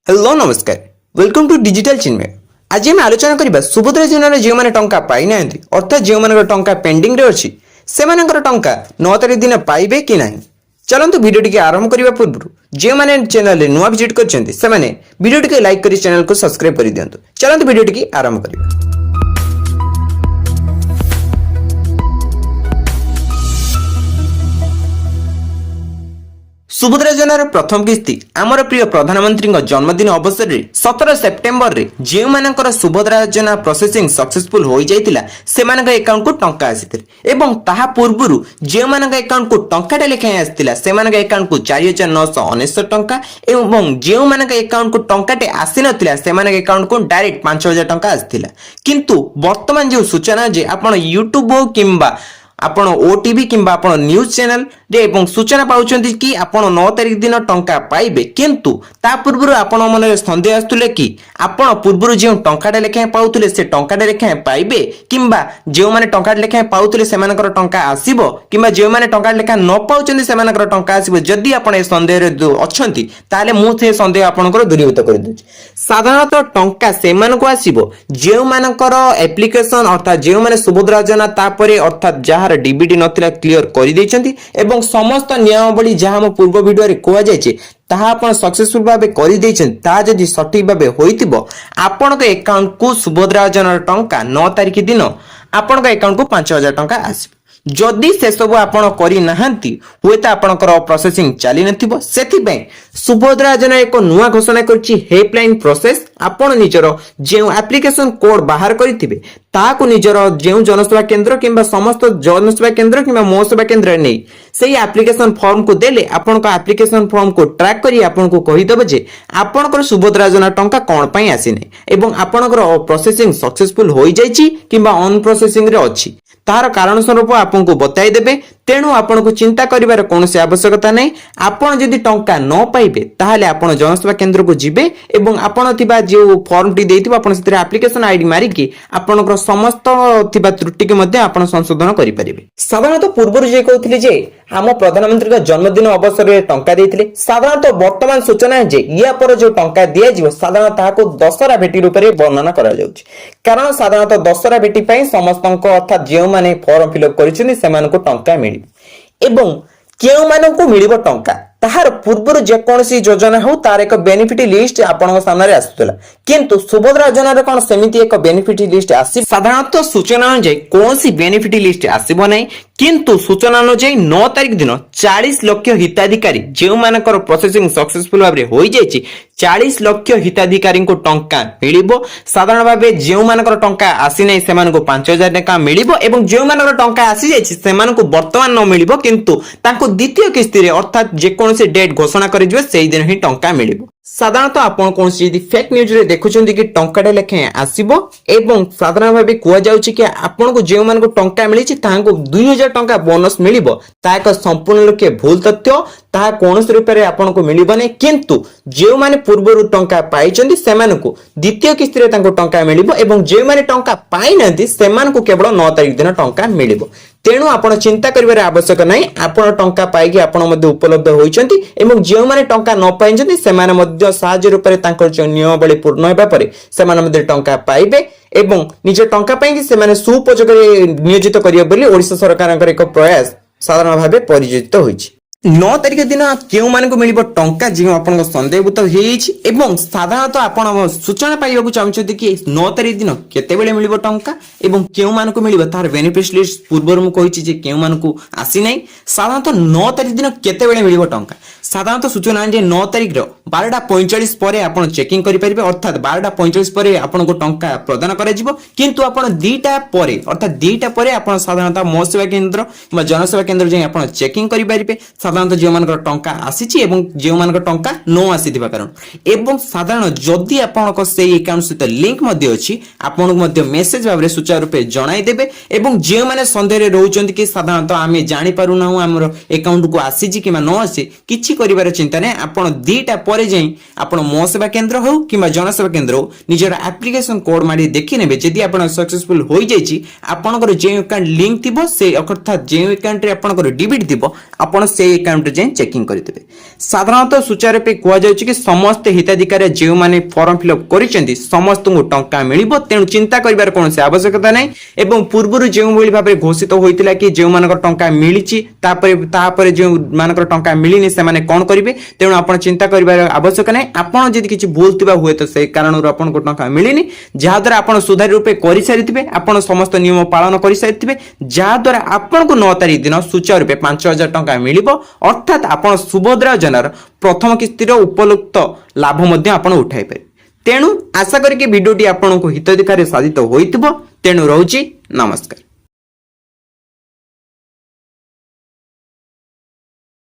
Hello नमस्कार welcome to digital चिन्मय आज आम आलोचना करबा सुभद्रा योजनार जो मैंने टंका पाई ना अर्थात जो मान टंका पेंडिंग रे अछि से मानकर टंका 9 तारिख दिन पाइबे कि नहीं। चलंतु वीडियो टी आरंभ करबा पूर्व जो मैंने चैनल रे नुआ विजिट करछन्ती से माने वीडियो टी लाइक करी चैनल को सब्सक्राइब कर दियंतु। चलंतु वीडियो टी आरंभ करबा। सुभद्रा योजनार प्रथम किस्ती आमर प्रिय प्रधानमंत्री जन्मदिन अवसर में 17 सेप्टेम्बर रे जो मानकर सुभद्रा योजना प्रोसेसिंग सक्सेसफुल हो जाइतिला से मानक अकाउंट को टंका आसीथिले एवं ताहा पूर्वरु जो मानक अकाउंट को टंकाटा लेखाएं आसीतिला से मानक अकाउंट को 4999 टंका एवं जो मानक अकाउंट को टंकाटे आसी नथिला से मानक अकाउंट को डायरेक्ट 5000 टंका आसीतिला। किंतु वर्तमान जो सूचना जे आपण यूट्यूब हो किंबा आपण ओटीवी किंबा आपण न्यूज चैनल रे एवं सूचना पाउछन्ती कि आपण 9 तारिख दिन टंका पाइबे किंतु ता पूर्व आपण मन संदेह आस्तुले कि आपण पूर्व जे टंकाटा लेखाएं पाउतले से टंकाटा लेखाएं पाइबे किंबा जे माने टंकाटा लेखाएं पाउतले से मानकर टंका आसीबो किंबा जे माने टंकाटा लेखा न पाउछन्ती से मानकर टंका आसीबो। जदि आपण ए संदेह रे अछन्ती ताले मु से संदेह आपनकर दूरीभूत कर दोछि। साधारणतः टंका से मानको आसीबो जे मानकर एप्लीकेशन अर्थात जे माने सुभद्रा योजना तापरे अर्थात जहार डीबीडी नथिला क्लियर करि दैछन्ती एवं समस्त नियमावली जहां हम पूर्व वीडियो रे कोआ जायछि ताहा आपण सक्सेसफुल भाबे करि दैछन्ती ता जदि सठिक भाबे होइतिबो आपण के अकाउंट को सुभद्रा योजना टंका 9 तारिख दिन आपण के अकाउंट को 5000 टंका आसीबो। जदि से सब आपण करि नाहंती होयता आपणकर प्रोसेसिंग चली नथिबो सेथि सुभद्रा योजना एक नुआ घोषणा करछि हेल्पलाइन प्रोसेस आपण निजर जे एप्लीकेशन कोड बाहर करिथिबे ताकू निजर जे जनसेवा केंद्र किंबा समस्त जनसेवा केंद्र किंबा मो सेवा केंद्र नै सेही एप्लीकेशन फॉर्म को देले आपणक एप्लीकेशन फॉर्म को ट्रैक करी आपनको कहि देबो जे आपणकर सुभद्रा योजना टंका कोन पई आसी नै एवं आपणकर प्रोसेसिंग सक्सेसफुल होई जायछि किंबा ऑन प्रोसेसिंग रे अछि तार कारण स्वरूप आपको बताई देबे। तेणु आपको चिंता करिवार कोनोसी आवश्यकता नै। आपण जदि टंका न पाइबे ताहाले आपण जनसेवा केंद्र को जिबे एवं आपण थिबा जे फॉर्म टी देथिबो आपण सेतिर एप्लीकेशन आईडी मारी कि आपणकर समस्त थिबा त्रुटि के मध्ये आपण संशोधन करि परिबे। साधारणतः पूर्व जे कहउथिले जे आम प्रधानमंत्री का जन्मदिन अवसर में टंका देथिले साधारणतः वर्तमान सूचना है जे या पर जो टंका दिया जिवो साधारणतः ताको दशहरा भेटी रूप में वर्णना करा जाउछि। कारण साधारणतः दशहरा भेटी पई समस्तक अर्थात जे माने फॉर्म फिलअप करिसेनि सेमानको टंका मिलिबो एवं केउ मानको मिलिबो टंका ताहार पूर्व जेकोसी योजना हो तार एक बेनिफिट लिस्ट आपण सामने आसुतला किंतु सुभद्रा योजना रे कोन सेमिति एक बेनिफिट लिस्ट आसी साधारणतः सूचना अनुसार कोनसी बेनिफिट लिस्ट आसीबो नै किंतु सूचना अनुसार 9 तारिख दिन 40 लाख हिताधिकारी जे मानकर प्रोसेसिंग सक्सेसफुल भाबरे होई जायछि 40 लाख हिताधिकारी को टंका मिलिबो। साधारण भाबे जे मानकर टंका आसी नै सेमानको 5000 टंका मिलिबो एवं जे मानकर टंका आसी जायछि सेमानको वर्तमान न मिलिबो किंतु ताको द्वितीय किस्ती रे अर्थात जे से डेट घोषणा कर से दिन ही टंका मिलिबो। साधारणतः आपण कोनसी यदि फेक न्यूज रे देखुछन्ती कि टंकाटे लेखे आसीबो एवं साधारण भाबे कुआ जाउछि कि आपण को जे मान को टंका मिलिछि ताहाको 2000 टंका बोनस मिलिबो ता एक संपूर्ण लोके भूल तथ्य ता कोनसी रूप रे आपण को मिलिबो नै किंतु जे माने पूर्वरु टंका पाइछन्ती सेमानको द्वितीय किस्ती रे तांको टंका मिलिबो एवं जे माने टंका पाइ नथि सेमानको केवल 9 तारिख दिन टंका मिलिबो। तेणु आपण चिंता करिवार आवश्यक नै। आपण टंका पाइकी आपण मध्ये उपलब्ध होइछन्ती एवं जे माने टंका न पाइछन्ती सेमाने मध्ये साहाय्य रूप में तांकर जो नियमावली पूर्ण होबा परे सेमाने मध्ये टंका पाइबे एवं निज टंका पाइकी सेमाने सुपयोजक नियोजित करियो बोली ओडिशा सरकारक एक प्रयास साधारण भाबे परिचित होइछि। 9 तारिख दिन केउ मानको मिलिबो टंका जे आपन संदेहभूत हेइछि एवं साधारणतः आपण सूचना पाइबाकू चाहछथि कि 9 तारिख दिन केते बेले मिलिबो टंका एवं केउ मानको मिलिबो तार बेनिफिट लिस्ट पूर्वरु मु कहिछि जे केउ मानको आसी नै। साधारणतः 9 तारिख दिन केते बेले मिलिबो टंका साधारणतः सूचना जे 9 तारिख रो 12:45 परे आपण चेकिंग करि परिबे अर्थात 12:45 परे आपण को टंका प्रदान करा जिवो किंतु आपण 2टा परे अर्थात 2टा परे आपण साधारणतः मो सेवा केंद्र किंबा जनसेवा केंद्र जे आपण चेकिंग करि परिबे साधारणतः जे मानकर टंका आसीछि एवं जे मानकर टंका न आसीथिबा कारण एवं साधारण जदि आपनक से अकाउंट सहित लिंक मध्ये अछि आपनक मध्ये मेसेज भाबरे सुचारू रूपे जणाई देबे एवं जे माने संदेह रे रहउचंती कि साधारणतः आमे जानि पारु ना हमर अकाउंट को आसीछि किमा न आसी किछि करिवार चिंता नै। आपण 2टा परे जाई आपण मो सेवा केंद्र हो किमा जनसेवा केंद्र हो निजर एप्लीकेशन कोड मारी देखि नेबे जदि आपण सक्सेसफुल होई जाईछि आपनकर जे अकाउंट लिंक थिबो से अर्थात जे अकाउंट रे आपनकर डीबीटी थिबो आपण से ଆକାଉଣ୍ଟ ଯାଇ ଚେକିଂ କରିଦେବେ। ସାଧାରଣତଃ ସୂଚାର ରୂପେ କୁହାଯାଉଛି କି ସମସ୍ତ ହିତାଧିକାରୀ ଯେଉଁମାନେ ଫର୍ମ ଫିଲ୍ଅପ୍ କରିଛନ୍ତି ସମସ୍ତଙ୍କୁ ଟଙ୍କା ମିଳିବ, ତେଣୁ ଚିନ୍ତା କରିବାର କୌଣସି ଆବଶ୍ୟକତା ନାହିଁ। ଏବଂ ପୂର୍ବରୁ ଯେଉଁଭଳି ଭାବରେ ଘୋଷିତ ହୋଇଥିଲା କି ଯେଉଁମାନଙ୍କର ଟଙ୍କା ମିଳିଛି ତାପରେ ଯେଉଁମାନଙ୍କର ଟଙ୍କା ମିଳିନି ସେମାନେ କ'ଣ କରିବେ, ତେଣୁ ଆପଣ ଚିନ୍ତା କରିବାର ଆବଶ୍ୟକ ନାହିଁ। ଆପଣ ଯଦି କିଛି ଭୁଲ ଥିବା ହୁଏତ ସେ କାରଣରୁ ଆପଣଙ୍କୁ ଟଙ୍କା ମିଳିନି, ଯାହାଦ୍ୱାରା ଆପଣ ସୁଧାର ରୂପେ କରିସାରିଥିବେ, ଆପଣ ସମସ୍ତ ନିୟମ ପାଳନ କରିସାରିଥିବେ, ଯାହାଦ୍ୱାରା ଆପଣଙ୍କୁ 9 ତାରିଖ ଦିନ ସୂଚାର ରୂପେ 5,000 ଟଙ୍କା ମିଳିବ। ଅର୍ଥାତ୍ ଆପଣ ସୁଭଦ୍ରା ଯୋଜନାର ପ୍ରଥମ କିସ୍ତିର ଉପଯୁକ୍ତ ଲାଭ ମଧ୍ୟ ଆପଣ ଉଠାଇ ପାରିବେ। ତେଣୁ ଆଶା କରିକି ଭିଡ଼ିଓଟି ଆପଣଙ୍କୁ ହିତାଧିକାରୀ ସାଧିତ ହୋଇଥିବ। ତେଣୁ ରହୁଛି, ନମସ୍କାର।